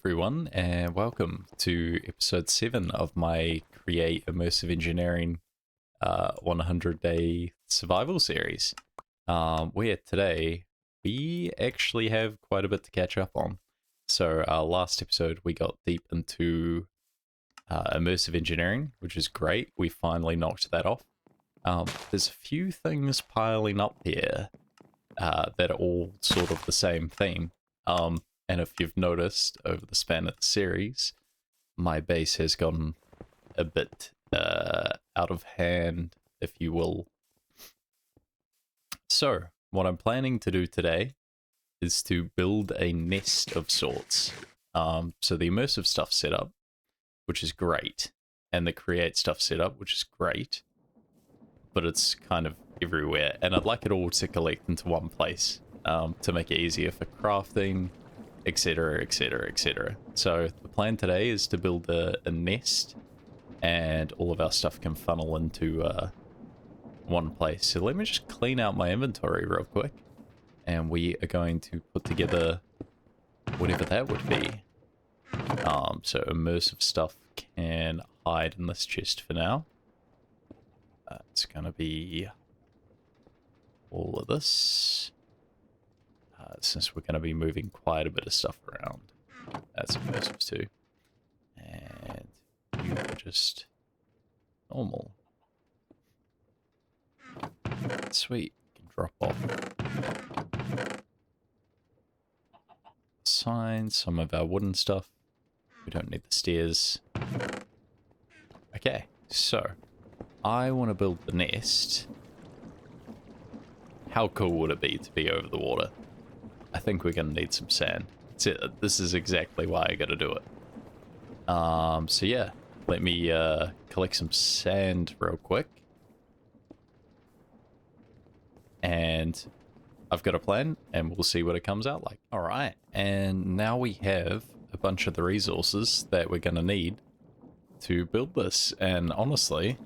everyone, and welcome to episode 7 of my Create Immersive Engineering 100-day survival series. Where today we actually have quite a bit to catch up on. So last episode we got deep into immersive engineering, which is great. We finally knocked that off. There's a few things piling up here that are all sort of the same theme. And if you've noticed over the span of the series, my base has gotten a bit out of hand, if you will. So, what I'm planning to do today is to build a nest of sorts. So the immersive stuff set up, which is great, and the create stuff set up, which is great, but it's kind of everywhere, and I'd like it all to collect into one place to make it easier for crafting, etc, etc, etc. So the plan today is to build a nest, and all of our stuff can funnel into one place. So let me just clean out my inventory real quick, and we are going to put together whatever that would be. So immersive stuff can hide in this chest for now. It's gonna be all of this. Since we're going to be moving quite a bit of stuff around. That's immersive too. And you are just normal. Sweet. Can drop off signs, some of our wooden stuff. We don't need the stairs. Okay, so I want to build the nest. How cool would it be to be over the water? I think we're going to need some sand. This is exactly why I got to do it. So yeah, let me collect some sand real quick. And I've got a plan, and we'll see what it comes out like. All right, and now we have a bunch of the resources that we're going to need to build this. And honestly,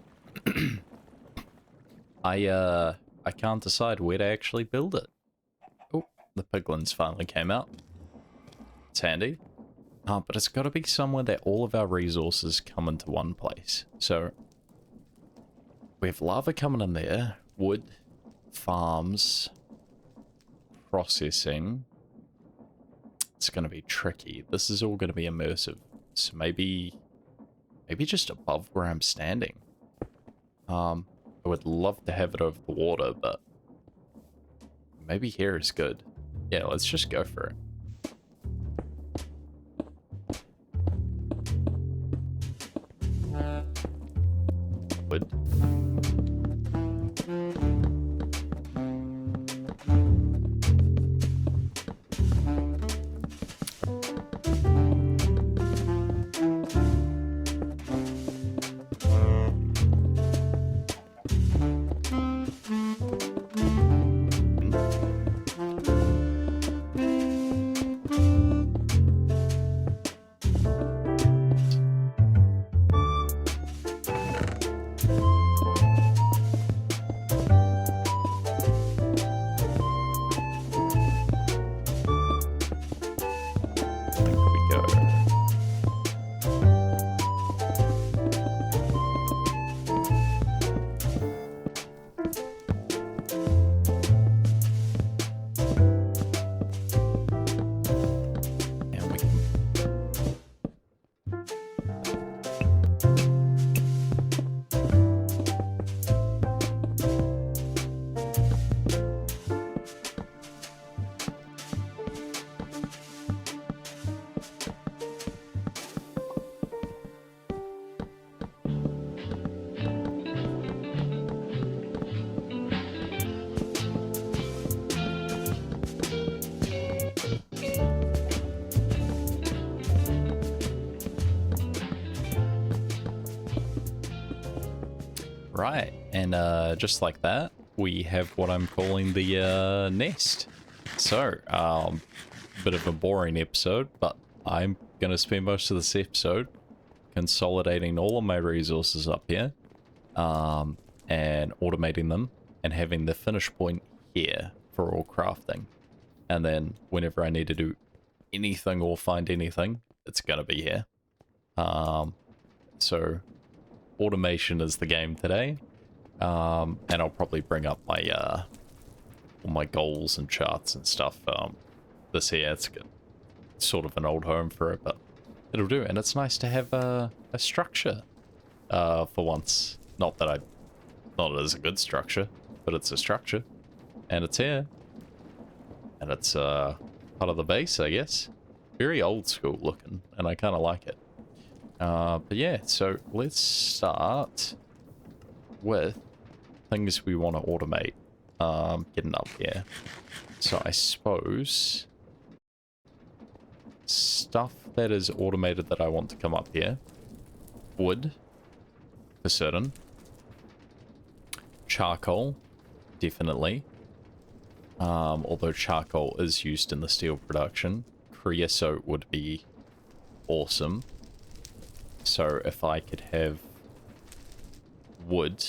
I can't decide where to actually build it. The piglins finally came out. It's handy. But it's got to be somewhere that all of our resources come into one place. So we have lava coming in there, wood, farms, processing. It's going to be tricky. This is all going to be immersive. So maybe just above where I'm standing. I would love to have it over the water, but maybe here is good. Yeah, let's just go for it. Wood. Right, and just like that, we have what I'm calling the nest. So, bit of a boring episode, but I'm going to spend most of this episode consolidating all of my resources up here, and automating them, and having the finish point here for all crafting. And then whenever I need to do anything or find anything, it's gonna be here. So automation is the game today. And I'll probably bring up my all my goals and charts and stuff. This here, it's sort of an old home for it, but it'll do. And it's nice to have a structure for once. Not as a good structure, but it's a structure, and it's here, and it's part of the base, I guess. Very old school looking, and I kind of like it. But yeah, so let's start with things we want to automate. Getting up here. So I suppose stuff that is automated that I want to come up here. Wood, for certain. Charcoal, definitely. Although charcoal is used in the steel production. Creosote would be awesome. So if I could have wood,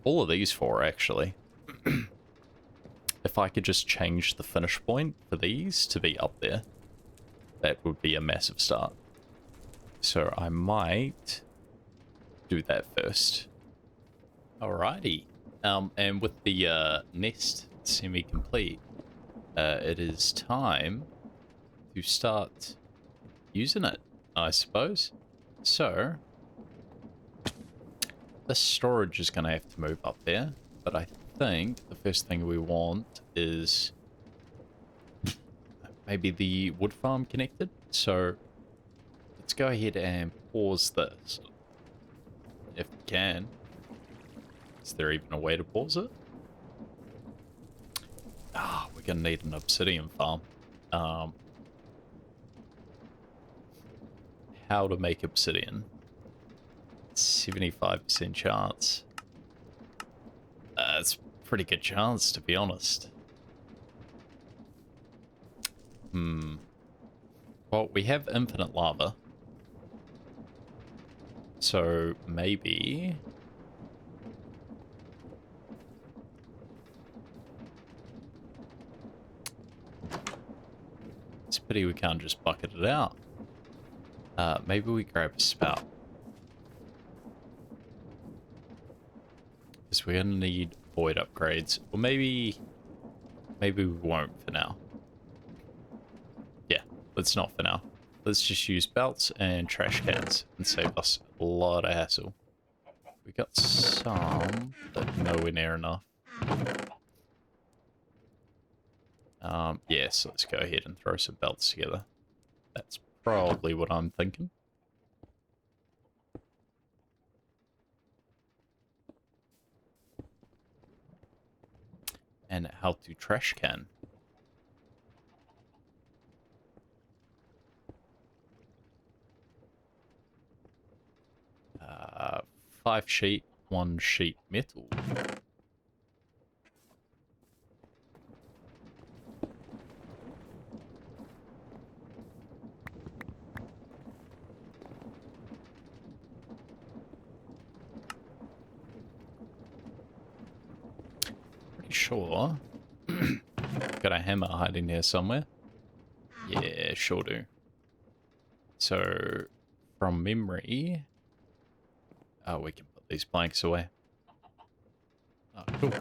all of these four actually. If I could just change the finish point for these to be up there, that would be a massive start. So I might do that first. Alrighty. And with the nest semi-complete, it is time to start using it, I suppose. So the storage is going to have to move up there, but I think the first thing we want is maybe the wood farm connected. So let's go ahead and pause this if we can. Is there even a way to pause it? Ah, we're gonna need an obsidian farm. How to make obsidian? 75% chance. It's a pretty good chance, to be honest. Well, we have infinite lava. So maybe it's a pity we can't just bucket it out. Maybe we grab a spout. Because we're gonna need void upgrades. Or maybe we won't for now. Yeah, let's not for now. Let's just use belts and trash cans and save us a lot of hassle. We got some, but nowhere near enough. Yeah, so let's go ahead and throw some belts together. That's probably what I'm thinking. And how to trash can. Uh, 5 sheet, 1 sheet metal. Pretty sure. Got a hammer hiding here somewhere. Yeah, sure do. So, from memory... Oh, we can put these planks away. Oh, cool.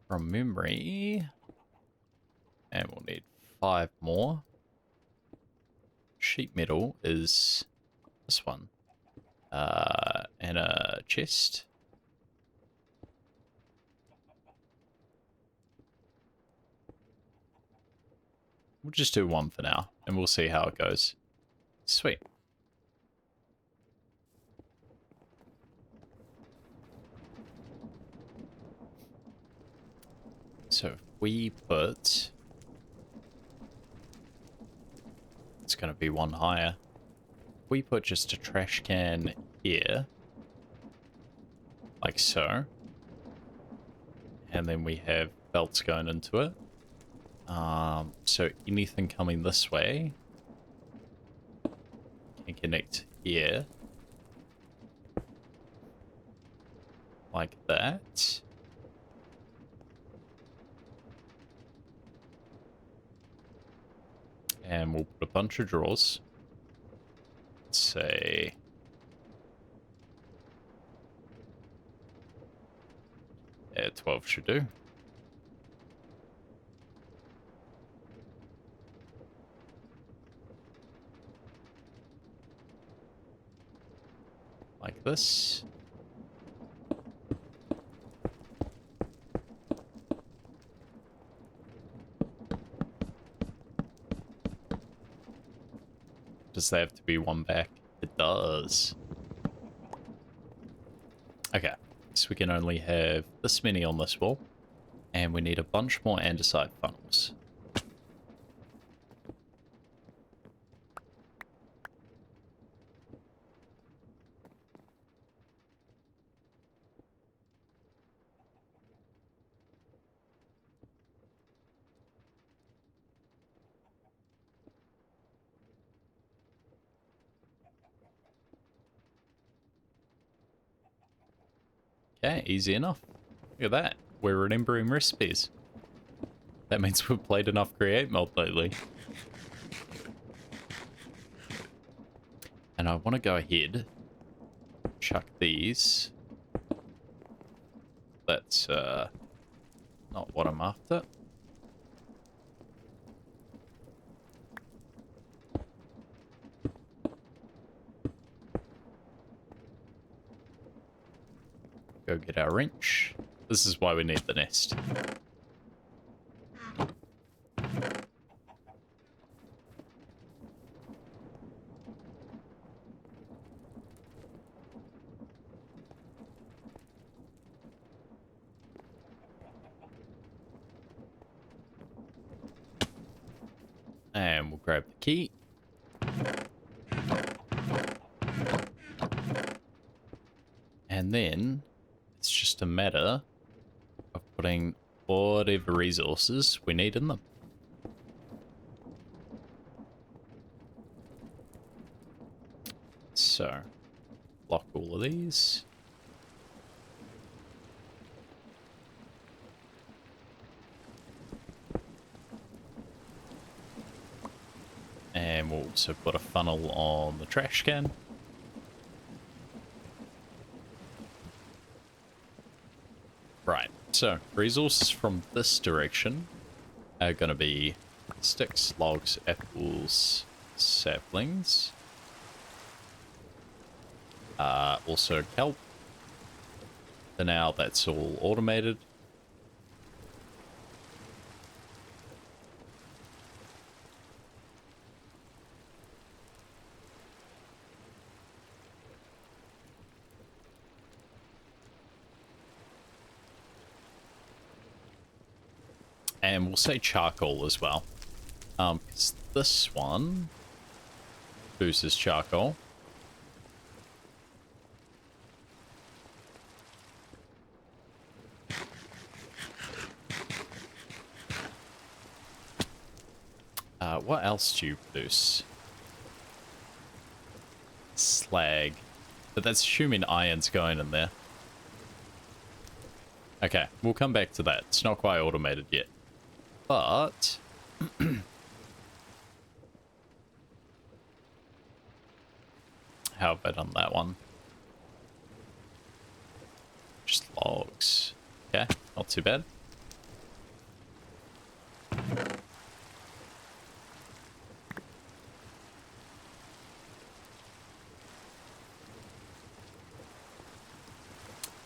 From memory... And we'll need 5 more. Sheet metal is this one. And a chest. We'll just do 1 for now, and we'll see how it goes. Sweet. So if we put... It's going to be 1 higher. If we put just a trash can here, like so, and then we have belts going into it. So anything coming this way can connect here. Like that. And we'll put a bunch of drawers. Let's say... yeah, 12 should do. Like this. Does there have to be one back? It does. Okay, so we can only have this many on this wall. And we need a bunch more andesite funnels. Okay, easy enough. Look at that. We're remembering recipes. That means we've played enough Create mode lately. And I want to go ahead, chuck these. That's not what I'm after. Go get our wrench. This is why we need the nest. And we'll grab the key. And then it's just a matter of putting whatever resources we need in them. So, lock all of these. And we'll also put a funnel on the trash can. Right, so resources from this direction are going to be sticks, logs, apples, saplings. Also kelp. For now, that's all automated. And we'll say charcoal as well. Because this one boosts charcoal. What else do you produce? Slag. But that's assuming iron's going in there. Okay, we'll come back to that. It's not quite automated yet. But... how have I done that one? Just logs. Okay, not too bad.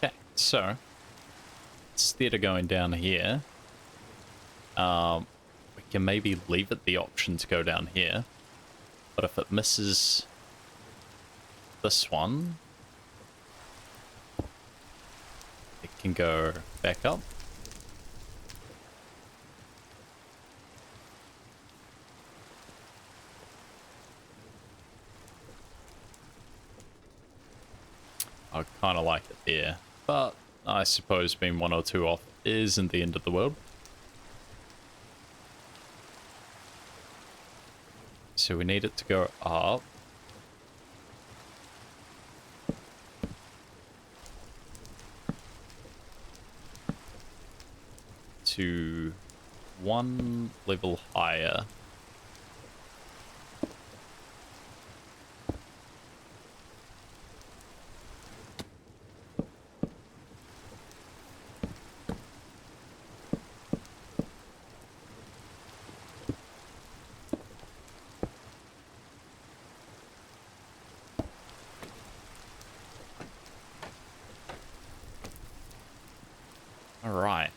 Okay, so instead of going down here, we can maybe leave it the option to go down here, but if it misses this one, it can go back up. I kind of like it there, but I suppose being 1 or 2 off isn't the end of the world. So we need it to go up. To 1 level higher.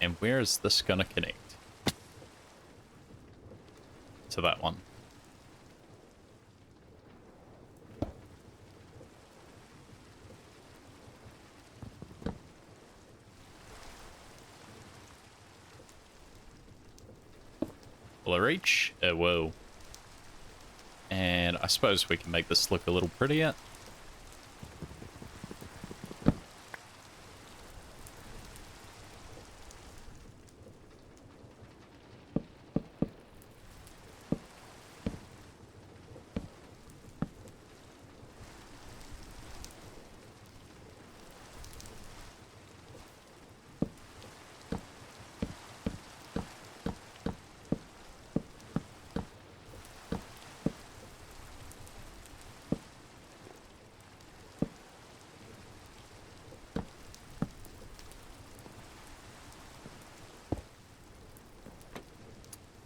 And where is this gonna connect? To that one. Will it reach? It will. And I suppose we can make this look a little prettier.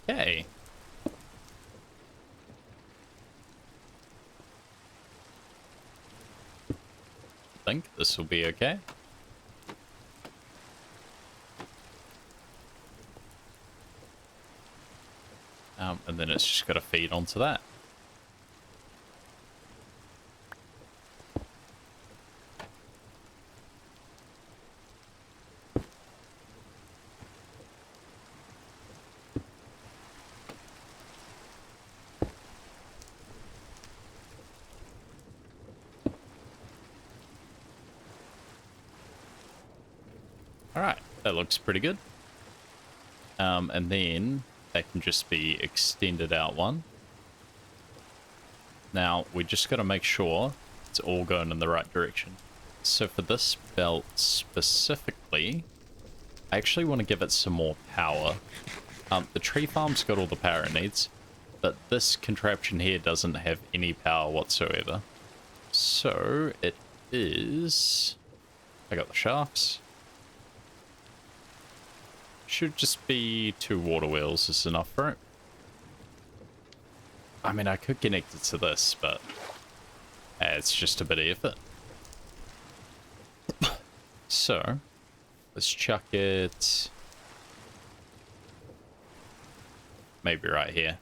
Okay. I think this will be okay. And then it's just got to feed onto that. Alright, that looks pretty good. And then that can just be extended out one. Now, we just got to make sure it's all going in the right direction. So for this belt specifically, I actually want to give it some more power. The tree farm's got all the power it needs, but this contraption here doesn't have any power whatsoever. So it is... I got the shafts. Should just be 2 water wheels is enough for it. I mean, I could connect it to this, but it's just a bit of effort. So, let's chuck it maybe right here.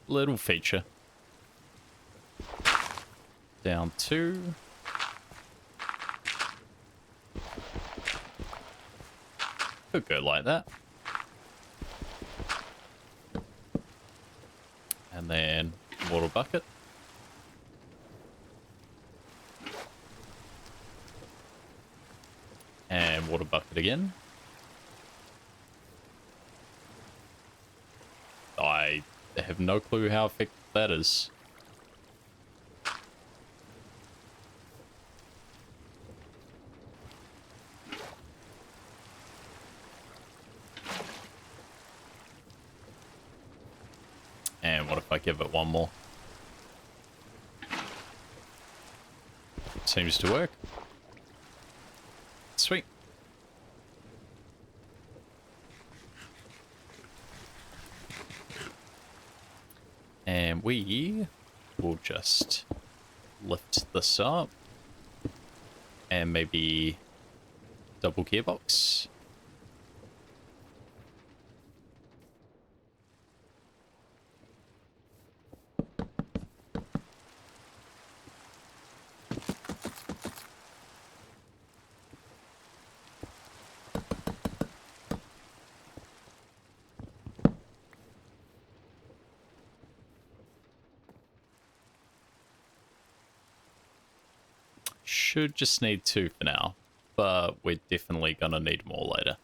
Little feature. Down 2. Could go like that. And then water bucket. And water bucket again. I have no clue how effective that is. And what if I give it one more? Seems to work. Sweet. And we will just lift this up. And maybe double gearbox. Should just need 2 for now, but we're definitely gonna need more later.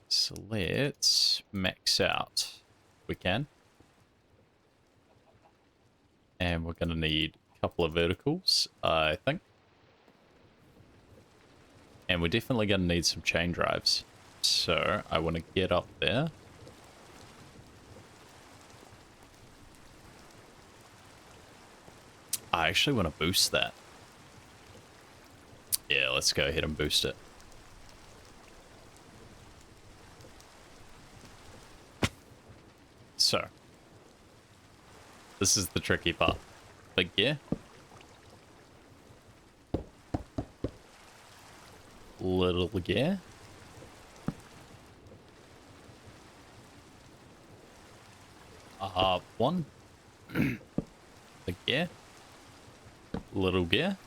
So let's max out if we can. And we're gonna need a couple of verticals, I think. And we're definitely gonna need some chain drives. So I want to get up there. I actually want to boost that. Yeah, let's go ahead and boost it. So, this is the tricky part. Big gear. Little gear. One. Big gear. Little gear.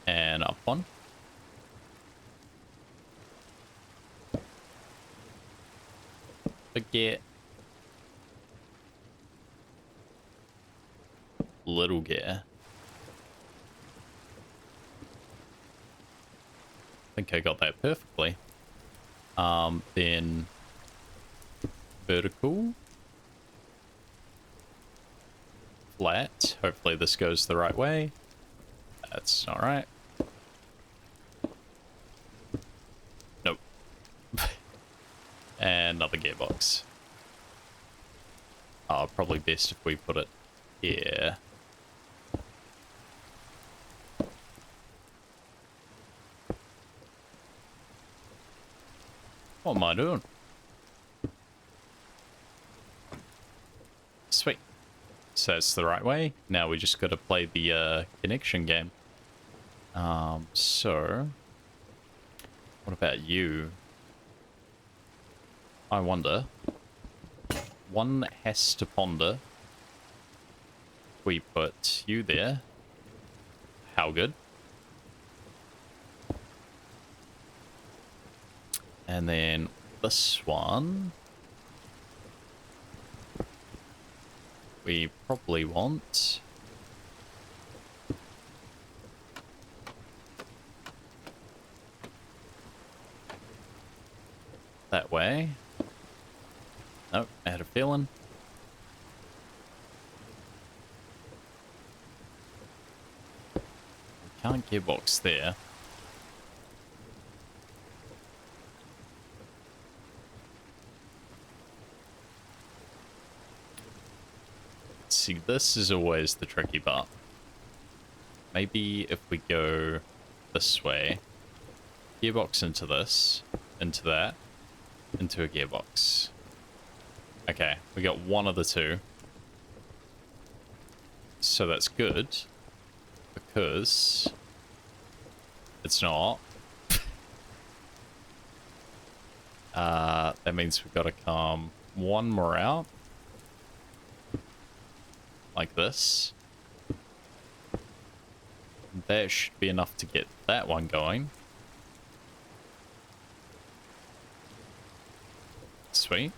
And up one. Big gear. Little gear. I think I got that perfectly. Then vertical. Flat. Hopefully this goes the right way. That's not right. Nope. And another gearbox. Probably best if we put it here. What am I doing? Sweet. So that's the right way. Now we just got to play the connection game. So what about you? I wonder. One has to ponder. We put you there. How good? And then this one. We probably want that way. Nope, I had a feeling. We can't gearbox there. See, this is always the tricky part. Maybe if we go this way, gearbox into this, into that, into a gearbox. Okay, we got one of the two. So that's good, because it's not. That means we've got to come one more out. Like this. That should be enough to get that one going. Sweet.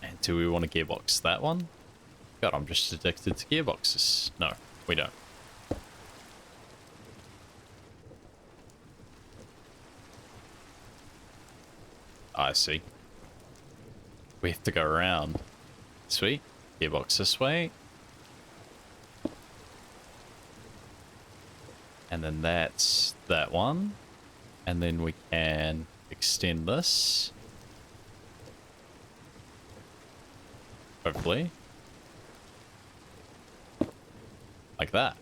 And do we want to gearbox that one? God, I'm just addicted to gearboxes. No, we don't. I see. We have to go around. Sweet. Gearbox this way. And then that's that one. And then we can extend this. Hopefully. Like that.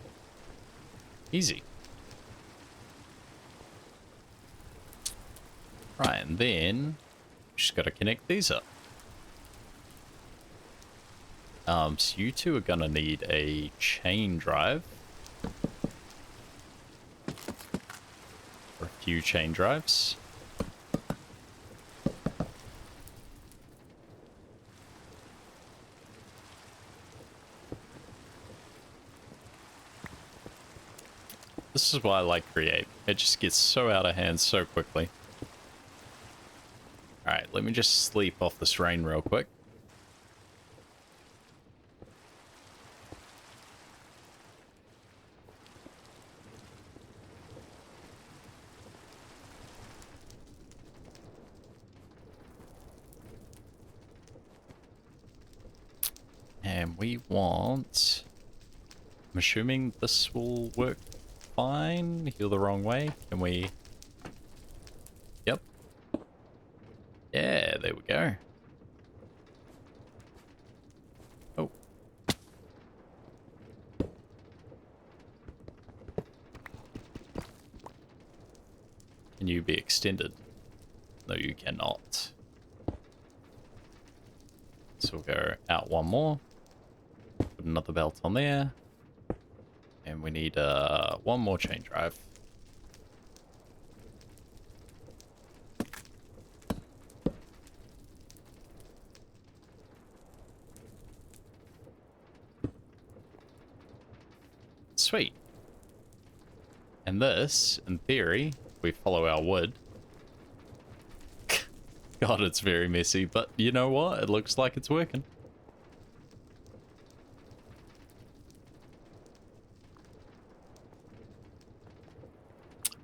Easy. Right, and then just got to connect these up. So you two are gonna need a chain drive. Or a few chain drives. This is why I like Create. It just gets so out of hand so quickly. Alright, let me just sleep off this rain real quick. And we want... I'm assuming this will work fine. Heal the wrong way. Can we... Yep. Yeah, there we go. Oh. Can you be extended? No, you cannot. So we'll go out one more. Put another belt on there. And we need one more chain drive. Sweet. And this, in theory, we follow our wood. God, it's very messy, but you know what? It looks like it's working.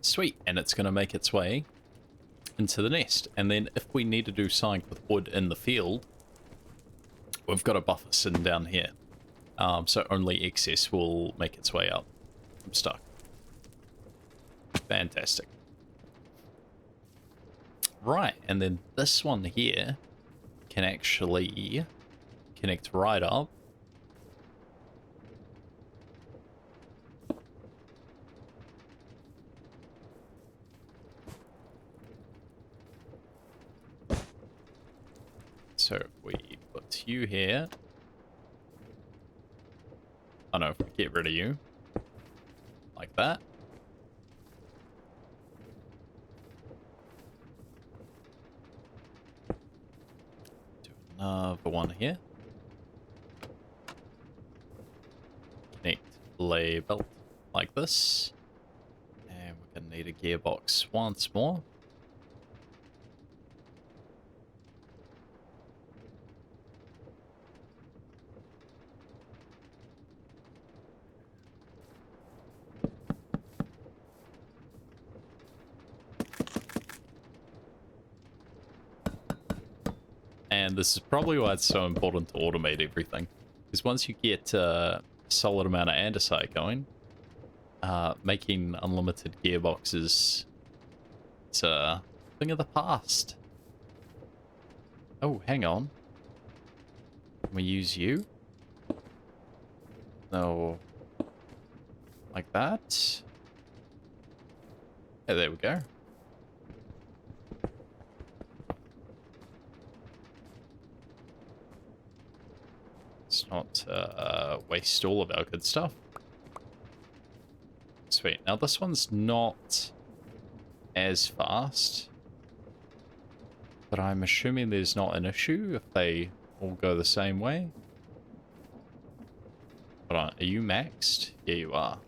Sweet, and it's going to make its way into the nest. And then if we need to do something with wood in the field, we've got a buffer sitting down here. So only excess will make its way up. I'm stuck. Fantastic. Right, and then this one here can actually connect right up. So if we put you here. Oh no, if we get rid of you. Like that. Do another one here. Connect lay belt like this. And we're going to need a gearbox once more. And this is probably why it's so important to automate everything. Because once you get a solid amount of andesite going, making unlimited gearboxes, it's a thing of the past. Oh, hang on. Can we use you? No. Like that? Yeah, there we go. Let's not waste all of our good stuff. Sweet. Now this one's not as fast, but I'm assuming there's not an issue if they all go the same way. Hold on, are you maxed? Yeah, you are.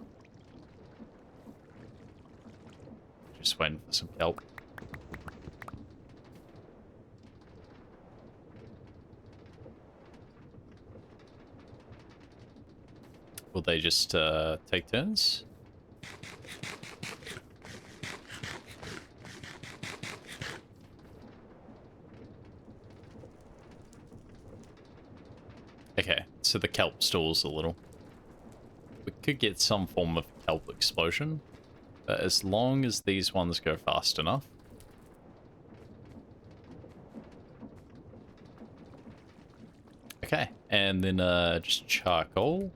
Just waiting for some kelp. Will they just take turns? Okay, so the kelp stalls a little. We could get some form of kelp explosion, but as long as these ones go fast enough. Okay, and then just charcoal,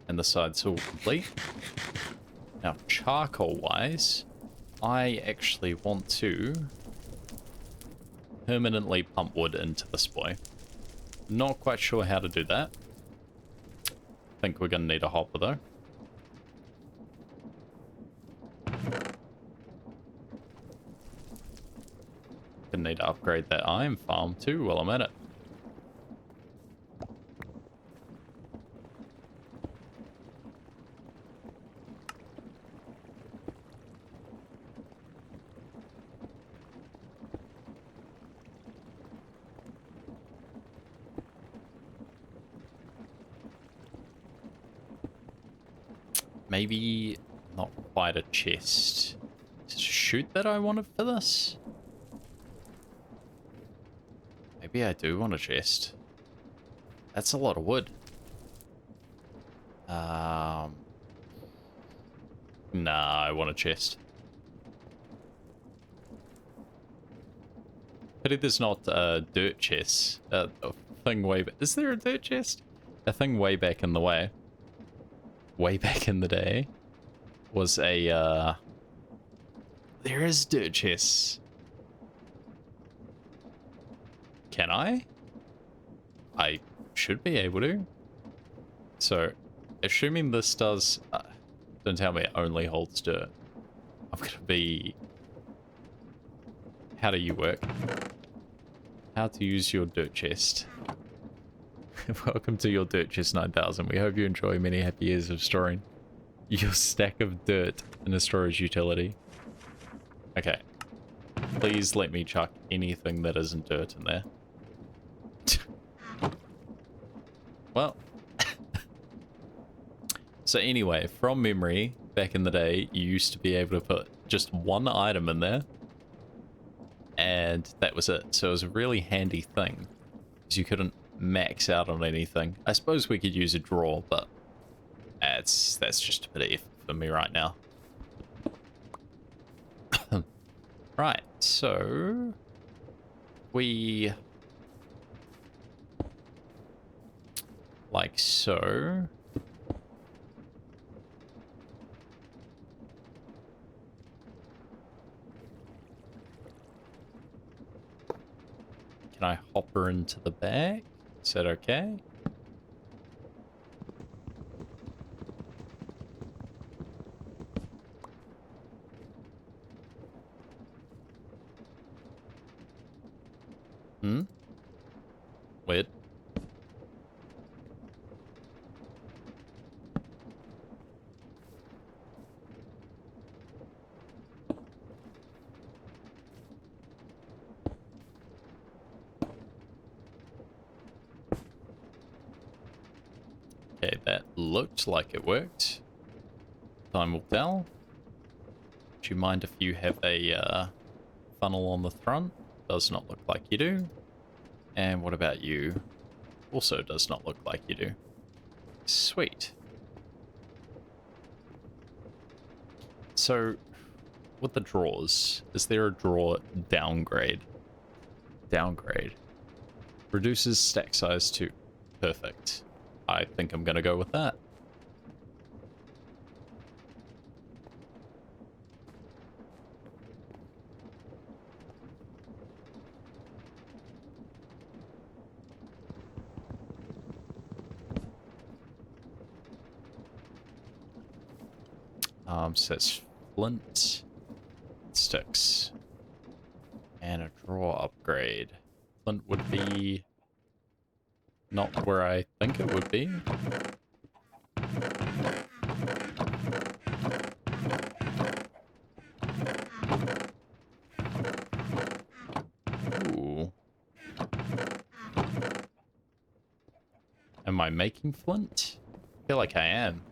and the side's all complete. Now, charcoal-wise, I actually want to permanently pump wood into this boy. Not quite sure how to do that. I think we're going to need a hopper, though. Gonna need to upgrade that iron farm, too, while I'm at it. Maybe not quite a chest. Is it a chute that I wanted for this? Maybe I do want a chest. That's a lot of wood. Nah, I want a chest. Pity there's not a dirt chest. A thing way back. Is there a dirt chest? A thing way back in the way. Way back in the day was a There is dirt chests. Can I? I should be able to. So, assuming this does... don't tell me it only holds dirt. I'm gonna be... How do you work? How to use your dirt chest. Welcome to your dirt chest 9000. We hope you enjoy many happy years of storing your stack of dirt in a storage utility. Okay. Please let me chuck anything that isn't dirt in there. Well. So anyway, from memory, back in the day, you used to be able to put just one item in there. And that was it. So it was a really handy thing. Because you couldn't max out on anything. I suppose we could use a drawer, but that's just a bit of effort for me right now. Right, so we like so. Can I hop her into the bag? Is that okay? Weird. Okay, that looked like it worked. Time will tell. Do you mind if you have a funnel on the front? Does not look like you do. And what about you? Also does not look like you do. Sweet. So, with the drawers, is there a drawer downgrade? Downgrade. Reduces stack size to perfect. I think I'm gonna go with that. So it's flint, sticks, and a drawer upgrade. Flint would be not where I think it would be. Ooh. Am I making flint? I feel like I am.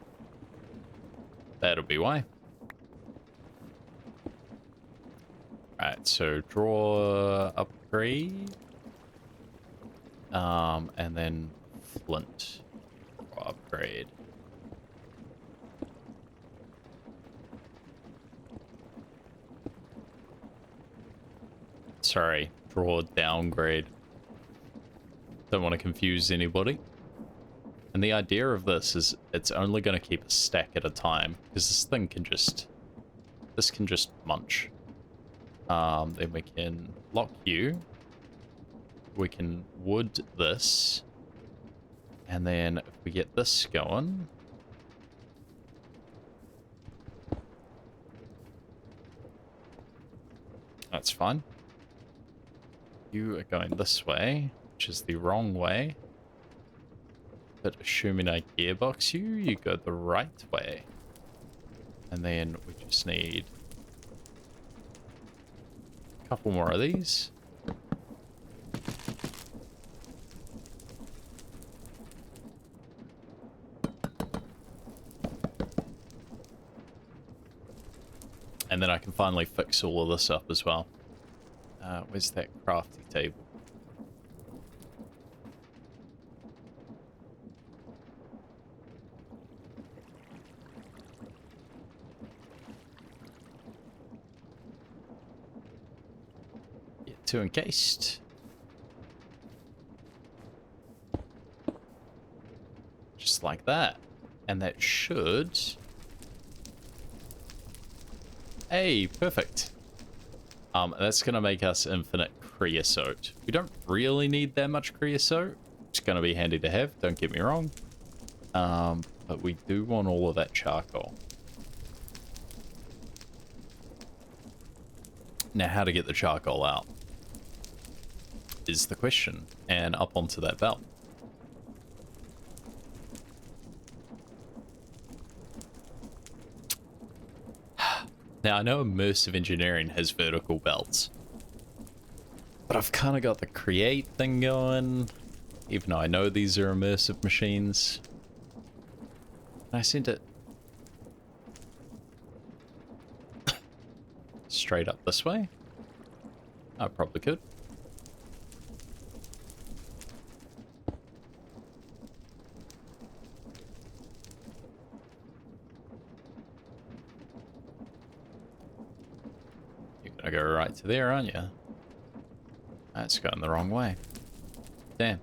That'll be why. Alright, so draw upgrade. And then flint draw upgrade. Sorry, draw downgrade. Don't want to confuse anybody. And the idea of this is it's only going to keep a stack at a time, because this thing can just... this can just munch. Then we can lock you. We can wood this. And then if we get this going... that's fine. You are going this way, which is the wrong way. But assuming I gearbox you, you go the right way. And then we just need a couple more of these. And then I can finally fix all of this up as well. Where's that crafty table? Get two encased. Just like that. And that should... hey, perfect. That's going to make us infinite creosote. We don't really need that much creosote. It's going to be handy to have, don't get me wrong. But we do want all of that charcoal. Now, how to get the charcoal out is the question. And up onto that belt. Now, I know immersive engineering has vertical belts. But I've kind of got the create thing going. Even though I know these are immersive machines. Can I send it straight up this way? I probably could. You're gonna go right to there, aren't you? That's going the wrong way. Damn.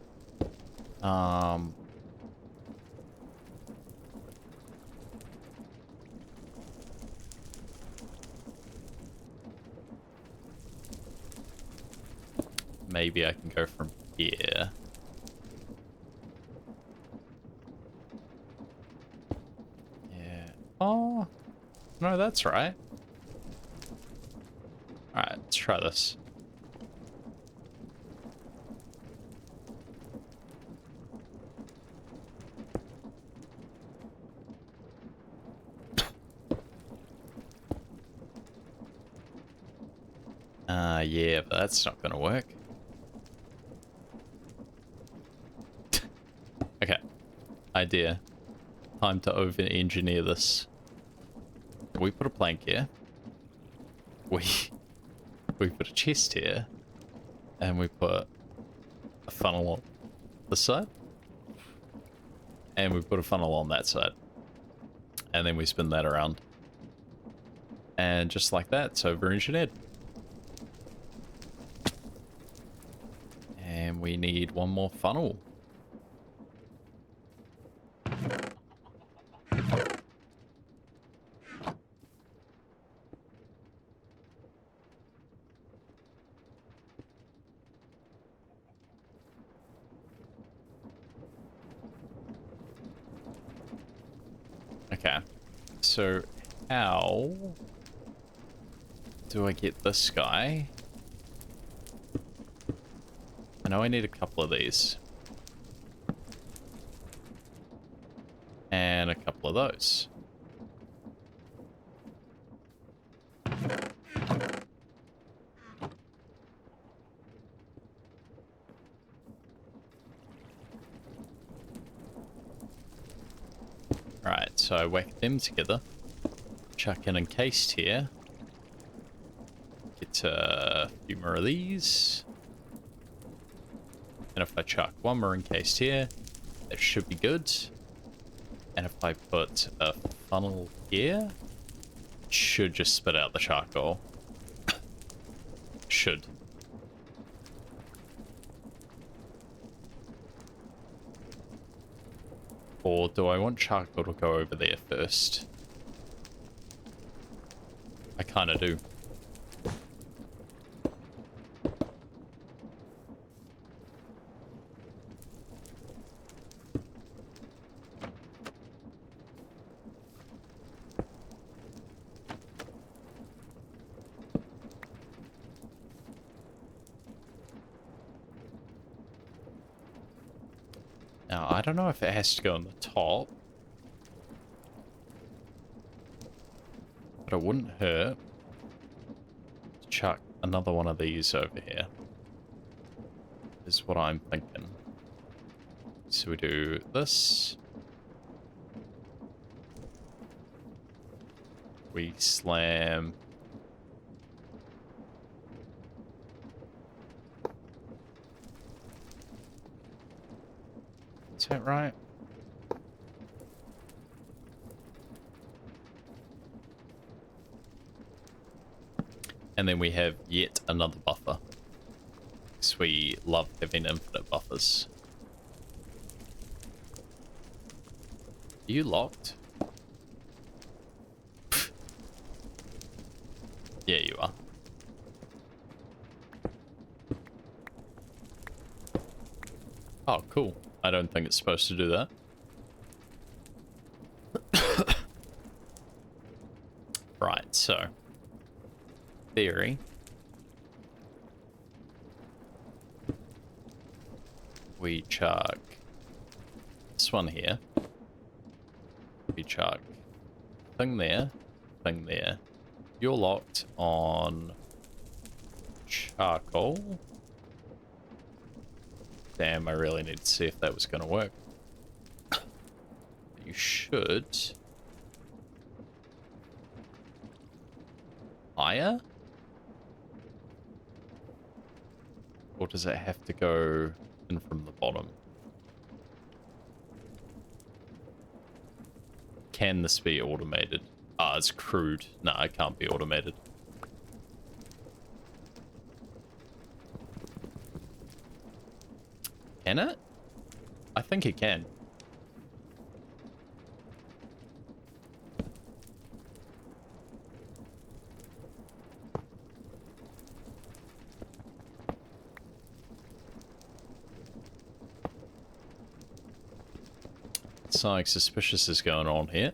Maybe I can go from here. Yeah. Oh, no, that's right. Alright, let's try this. Yeah, but that's not gonna work. Okay. Idea. Time to over-engineer this. We put a plank here. We put a chest here. And we put a funnel on this side. And we put a funnel on that side. And then we spin that around. And just like that, it's over-engineered. And we need one more funnel. Okay, so how do I get this guy? I know I need a couple of these. And a couple of those. Right, so I whack them together. Chuck in encased here. Get a few more of these. And if I chuck one more encased here, that should be good. And if I put a funnel here, it should just spit out the charcoal. Should. Or do I want charcoal to go over there first? I kind of do. Now, I don't know if it has to go on the top. But it wouldn't hurt to chuck another one of these over here. Is what I'm thinking. So we do this. We slam. Is that right? And then we have yet another buffer. Because we love having infinite buffers. Are you locked? Yeah, you are. cool. I don't think it's supposed to do that. Right, so theory. We chuck this one here. We chuck thing there, thing there. You're locked on charcoal. Damn, I really need to see if that was going to work. You should. Higher? Or does it have to go in from the bottom? Can this be automated? Ah, it's crude. No, it can't be automated. Can it? I think it can. Something suspicious is going on here.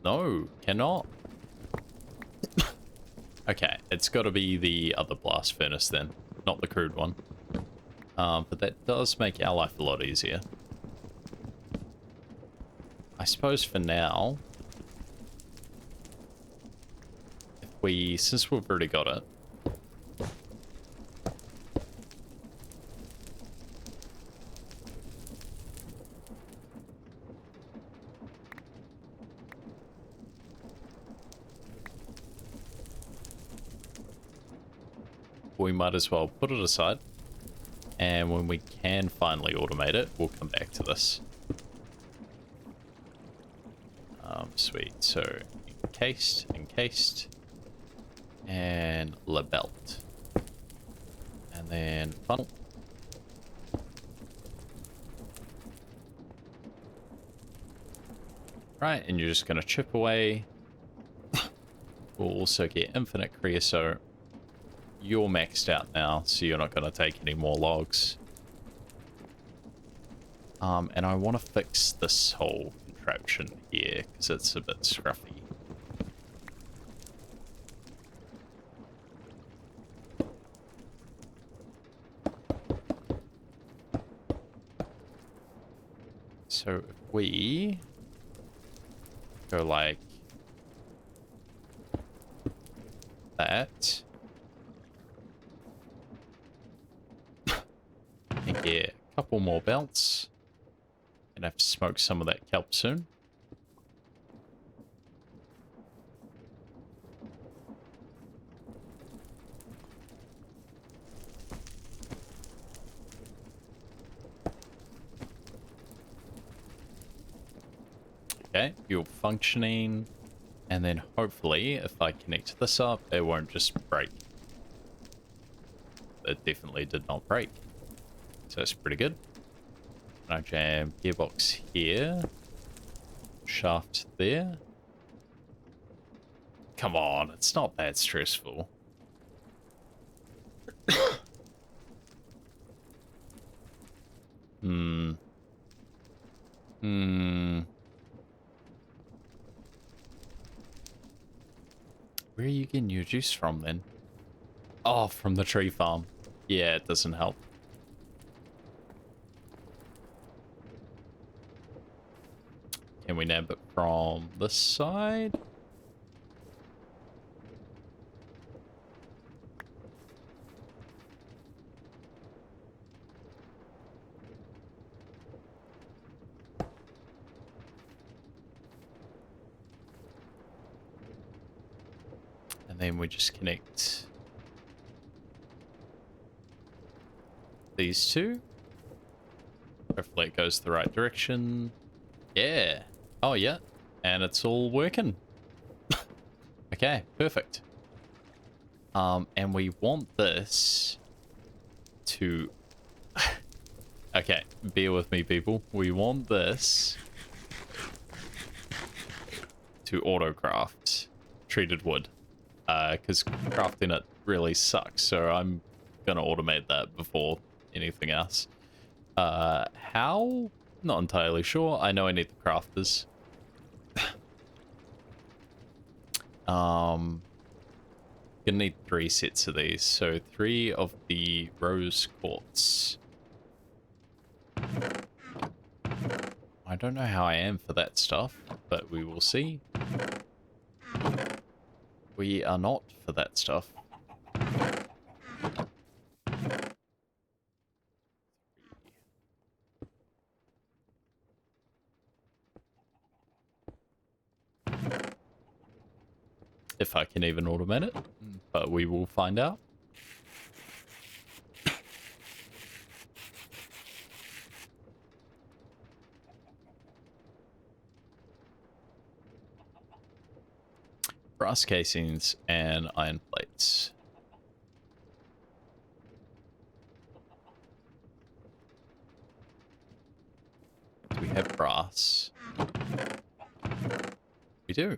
No, cannot. Okay, it's got to be the other blast furnace then, not the crude one. But that does make our life a lot easier. I suppose for now, since we've already got it, we might as well put it aside, and when we can finally automate it, we'll come back to this. Sweet. So encased, and labelt, and then funnel. Right, and you're just going to chip away. We'll also get infinite creosote. You're maxed out now, so you're not going to take any more logs. And I want to fix this whole contraption here, because it's a bit scruffy. So if we go like that, and get a couple more belts, and have to smoke some of that kelp soon. Okay, you're functioning, and then hopefully if I connect this up, it won't just break. It definitely did not break, so it's pretty good. And I jam gearbox here, shaft there. Come on, it's not that stressful. Where are you getting your juice from then? Oh, from the tree farm. Yeah, it doesn't help. Can we nab it from this side? And then we just connect these two. Hopefully it goes the right direction. Yeah. Oh, yeah. And it's all working. Okay, perfect. And we want this to... Okay, bear with me, people. We want this to to autocraft treated wood, because crafting it really sucks, so I'm gonna automate that before anything else. How? Not entirely sure. I know I need the crafters. Gonna need 3 sets of these, so 3 of the rose quartz. I don't know how I am for that stuff, but we will see. We are not for that stuff. If I can even automate it, but we will find out. Brass casings and iron plates. Do we have brass? We do.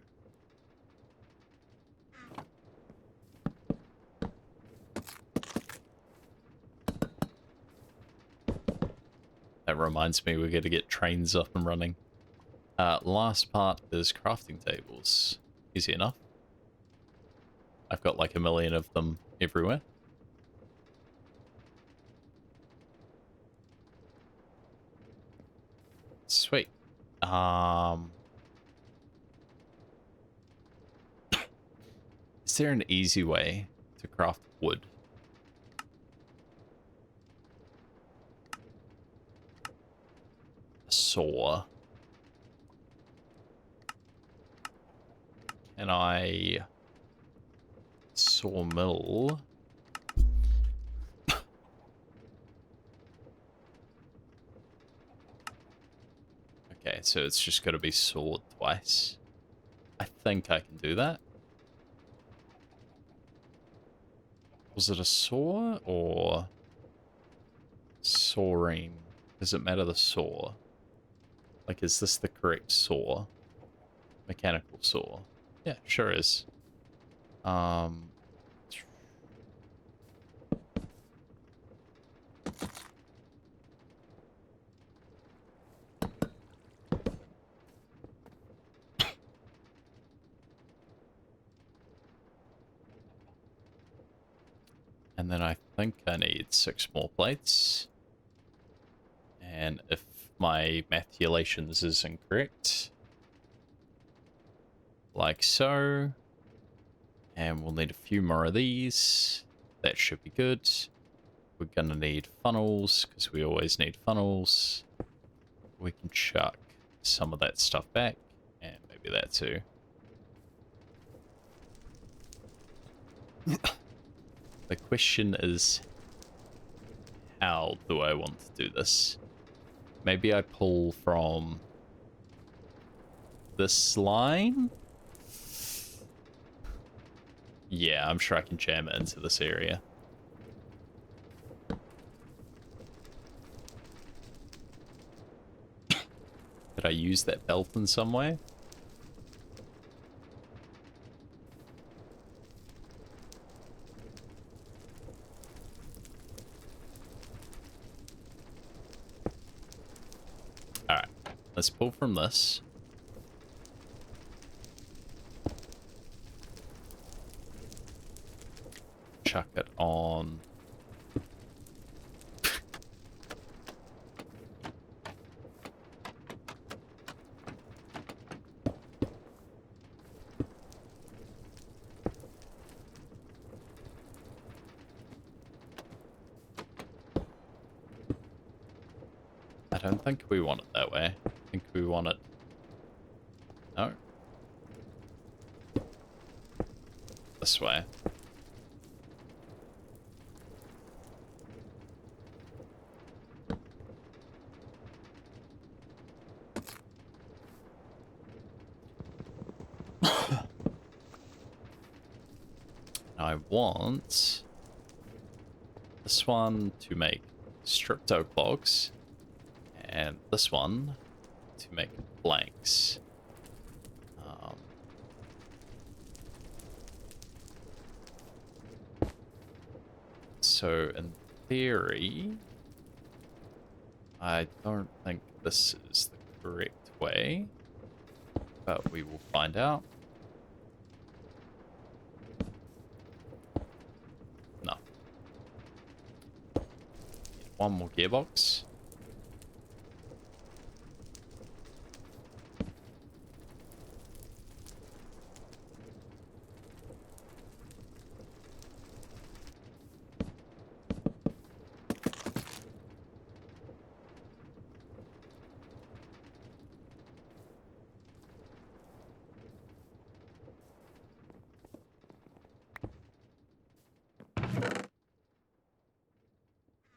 That reminds me, we're going to get trains up and running. Last part is crafting tables. Easy enough. I've got like 1 million of them everywhere. Sweet. Is there an easy way to craft wood? A saw. Can I sawmill? Okay, so it's just got to be sawed twice. I think I can do that. Was it a saw or sawing? Does it matter the saw? Like, is this the correct saw? Mechanical saw. Yeah, sure is. And then I think I need 6 more plates. And if my mathulations is incorrect, like so. And we'll need a few more of these. That should be good. We're gonna need funnels, because we always need funnels. We can chuck some of that stuff back, and maybe that too. The question is, how do I want to do this? Maybe I pull from this line? Yeah, I'm sure I can jam it into this area. Did I use that belt in some way? Alright, let's pull from this. Chuck it on. I don't think we want it that way. I think we want it... No. This way. I want this one to make stripped oak logs, and this one to make planks. So in theory, I don't think this is the correct way, but we will find out. No. One more gearbox.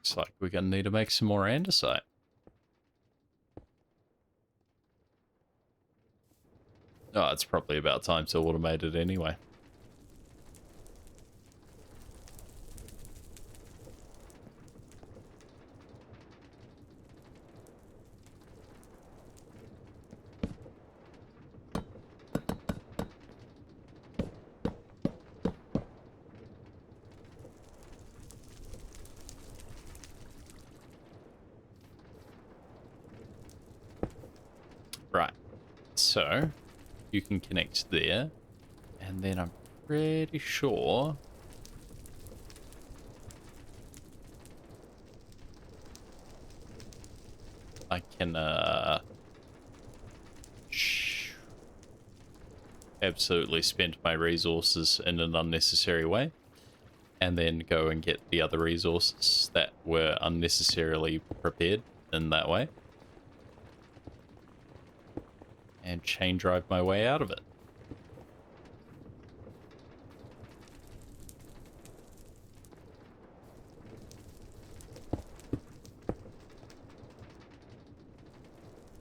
Looks like we're going to need to make some more andesite. Oh, it's probably about time to automate it anyway. Right, so you can connect there, and then I'm pretty sure I can absolutely spend my resources in an unnecessary way, and then go and get the other resources that were unnecessarily prepared in that way, and chain drive my way out of it.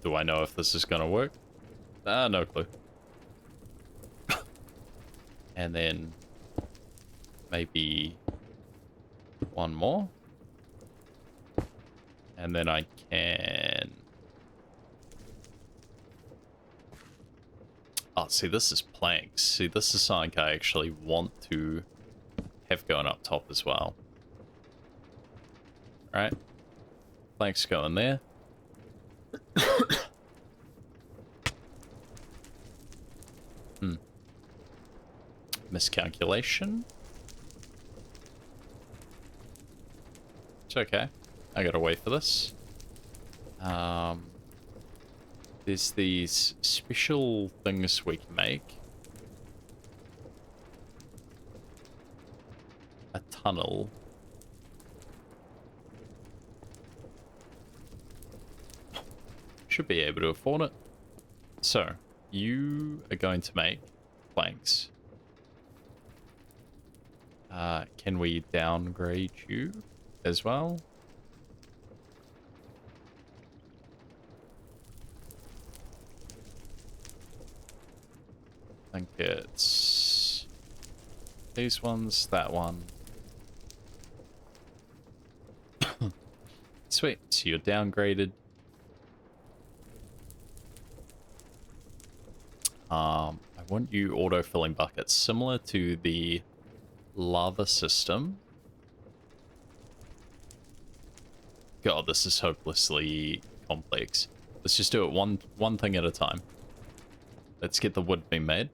Do I know if this is going to work? No clue. And then maybe one more. And then I can... Oh, see, this is planks. See, this is something I actually want to have going up top as well. Right? Planks going there. Miscalculation. It's okay. I gotta wait for this. There's these special things we can make. A tunnel. Should be able to afford it. So, you are going to make planks. Can we downgrade you as well? I think it's these ones, that one. Sweet, so you're downgraded. I want you auto-filling buckets, similar to the lava system. God, this is hopelessly complex. Let's just do it one thing at a time. Let's get the wood being made.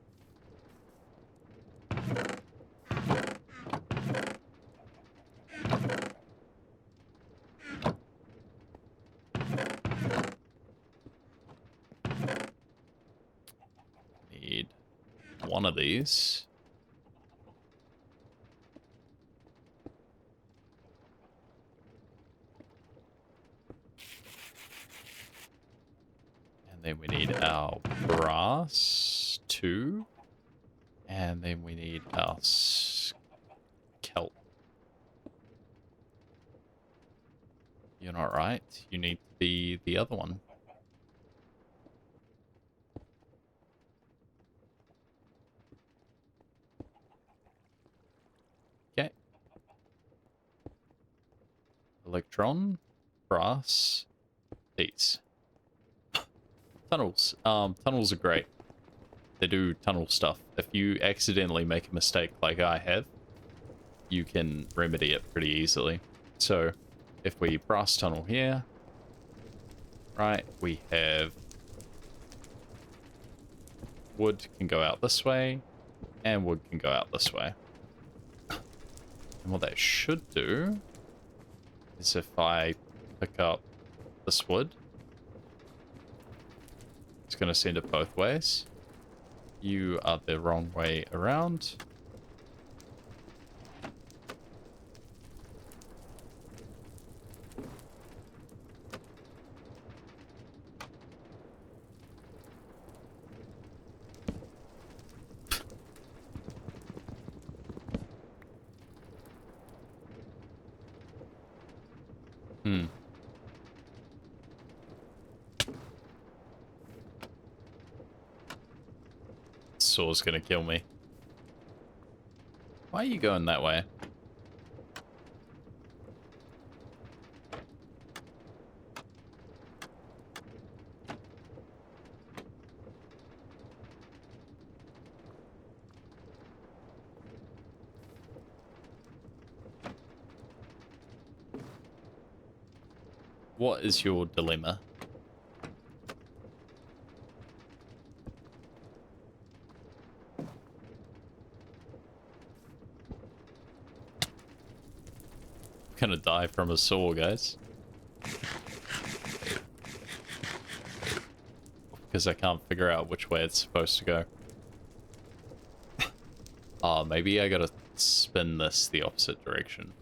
Need one of these. And then we need our brass, 2. And then we need our kelp. You're not right. You need the other one. Okay. Electron, brass, these. Tunnels. Tunnels are great. They do tunnel stuff. If you accidentally make a mistake like I have, you can remedy it pretty easily. So if we brass tunnel here, right, we have wood can go out this way, and wood can go out this way. And what that should do is if I pick up this wood, it's going to send it both ways. You are the wrong way around. Saw's gonna kill me. Why are you going that way? What is your dilemma? I'm gonna die from a saw, guys. Because I can't figure out which way it's supposed to go. Oh, maybe I gotta spin this the opposite direction.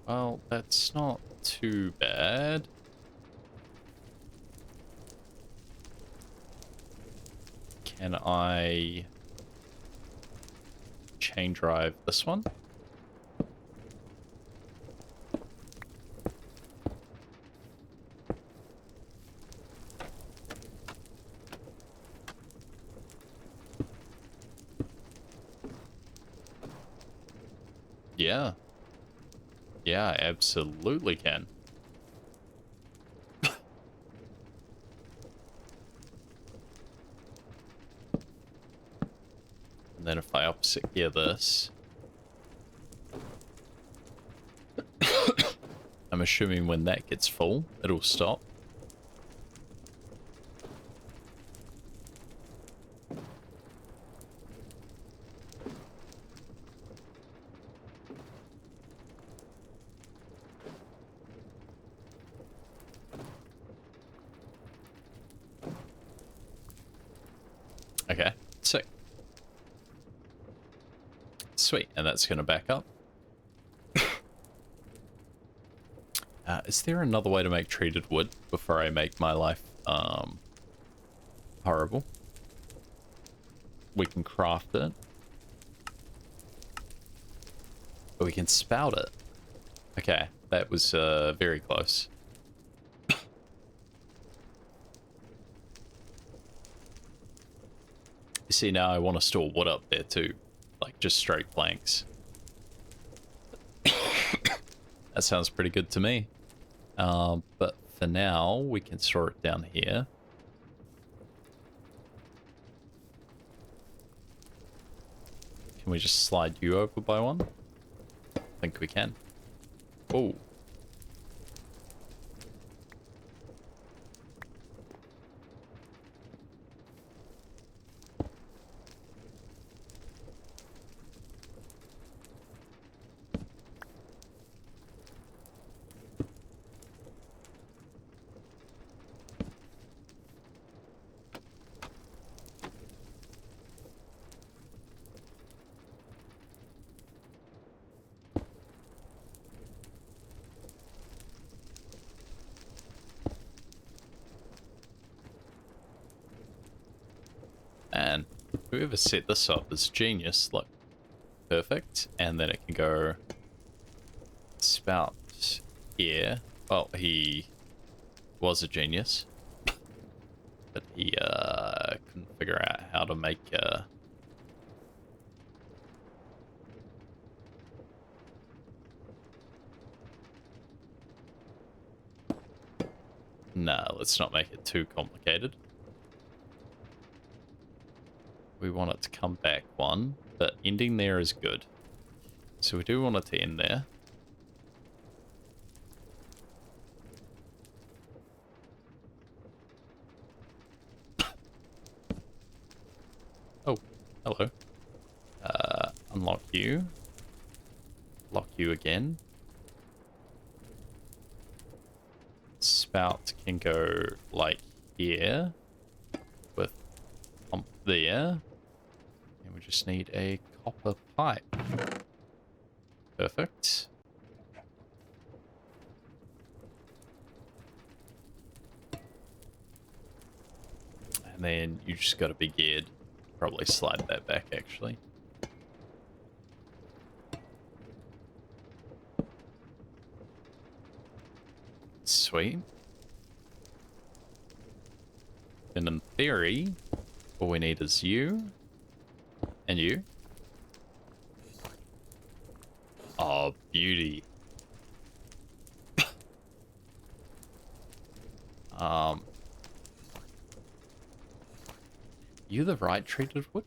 Well, that's not too bad. Can I chain drive this one? Yeah. Yeah, I absolutely can. And then if I opposite gear this, I'm assuming when that gets full, it'll stop. Okay, sick. Sweet, and that's going to back up. Is there another way to make treated wood before I make my life horrible? We can craft it. But we can spout it. Okay, that was very close. You see, now I want to store wood up there too. Like, just straight planks. That sounds pretty good to me. But for now, we can store it down here. Can we just slide you over by one? I think we can. Oh. And whoever set this up is genius. Look, perfect. And then it can go spout here. Well, he was a genius, but he couldn't figure out how to make Nah, let's not make it too complicated. we want it to come back one, but ending there is good. So we do want it to end there. Oh, hello. Unlock you. Lock you again. Spout can go like here with pump there. And we just need a copper pipe. Perfect. And then you just got a big head. Probably slide that back actually. Sweet. And in theory, all we need is you and you. Oh, beauty. You the right treated wood?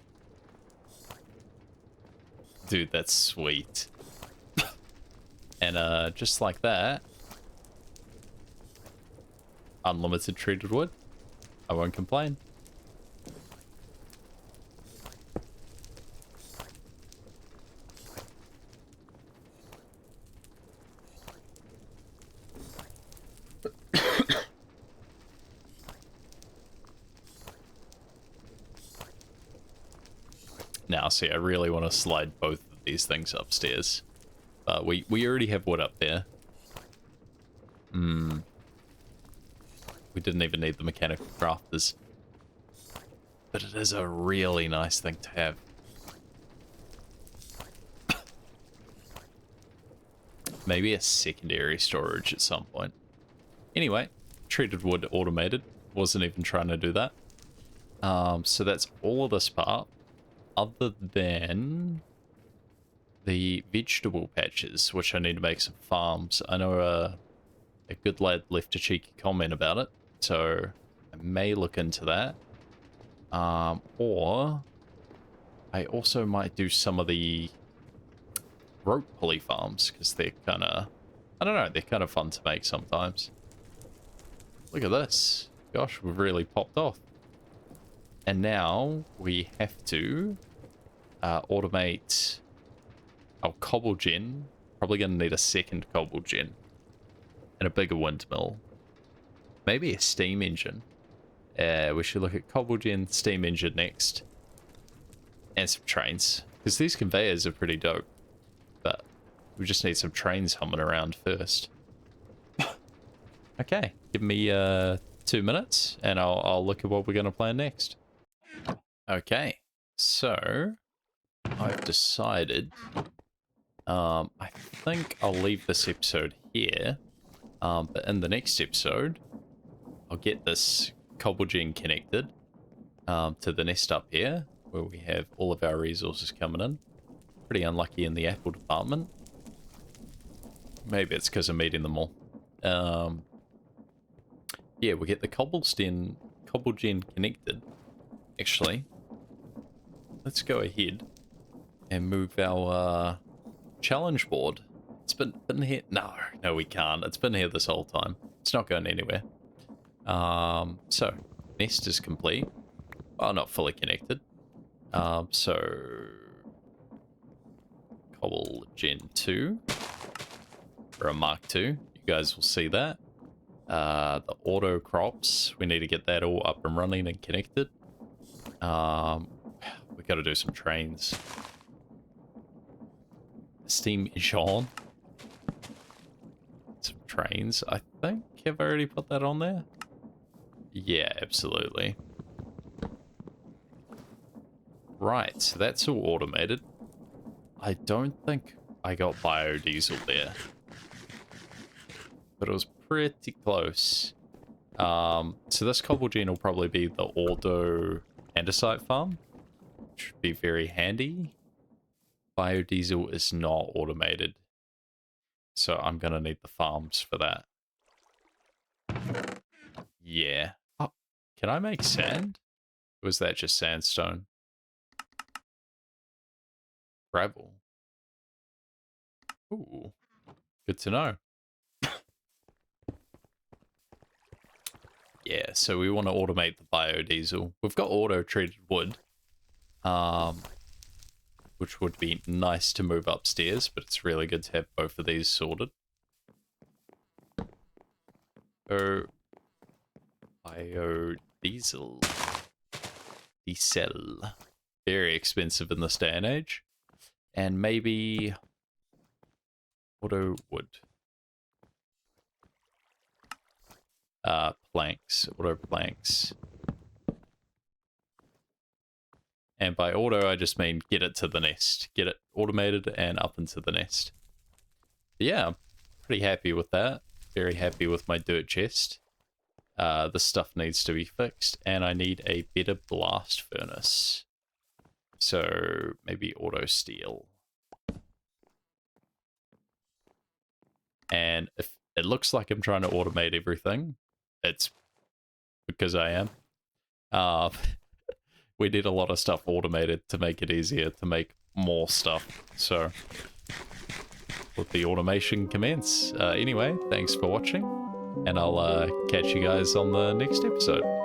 Dude, that's sweet. And just like that, unlimited treated wood. I won't complain. Now, see, I really want to slide both of these things upstairs. But we already have wood up there. We didn't even need the mechanical crafters. But it is a really nice thing to have. Maybe a secondary storage at some point. Anyway, treated wood automated. Wasn't even trying to do that. So that's all of this part. Other than the vegetable patches, which I need to make some farms. I know a good lad left a cheeky comment about it, so I may look into that. Or I also might do some of the rope pulley farms, because they're kind of, I don't know, they're kind of fun to make sometimes. Look at this. Gosh, we've really popped off. And now we have to automate our cobble gen. Probably going to need a second cobble gen. And a bigger windmill. Maybe a steam engine. We should look at cobble gen, steam engine next. And some trains. Because these conveyors are pretty dope. But we just need some trains humming around first. Okay, give me 2 minutes and I'll look at what we're going to plan next. Okay, so I've decided I think I'll leave this episode here, but in the next episode I'll get this cobble gen connected to the nest up here where we have all of our resources coming in. Pretty unlucky in the apple department. Maybe it's because I'm meeting them all. Yeah, we'll get the cobble gen connected. Actually, let's go ahead and move our challenge board. It's been here. No, we can't. It's been here this whole time. It's not going anywhere. So nest is complete. Well, not fully connected. So cobble gen 2 or a Mark 2. You guys will see that. The auto crops, we need to get that all up and running and connected. We got to do some trains. Steam engine. Some trains, I think. Have I already put that on there? Yeah, absolutely. Right, so that's all automated. I don't think I got biodiesel there. But it was pretty close. So this cobble gen will probably be the auto andesite farm. Should be very handy. Biodiesel is not automated. So I'm going to need the farms for that. Yeah. Oh, can I make sand? Or was that just sandstone? Gravel. Ooh, good to know. Yeah, so we want to automate the biodiesel. We've got auto-treated wood, which would be nice to move upstairs, but it's really good to have both of these sorted. Oh, biodiesel. Diesel. Very expensive in this day and age. And maybe auto wood. Planks. Auto planks. And by auto, I just mean get it to the nest. Get it automated and up into the nest. But yeah, pretty happy with that. Very happy with my dirt chest. This stuff needs to be fixed, and I need a better blast furnace. So maybe auto steel. And if it looks like I'm trying to automate everything, it's because I am. We did a lot of stuff automated to make it easier to make more stuff. So let the automation commence. Anyway, thanks for watching, and I'll catch you guys on the next episode.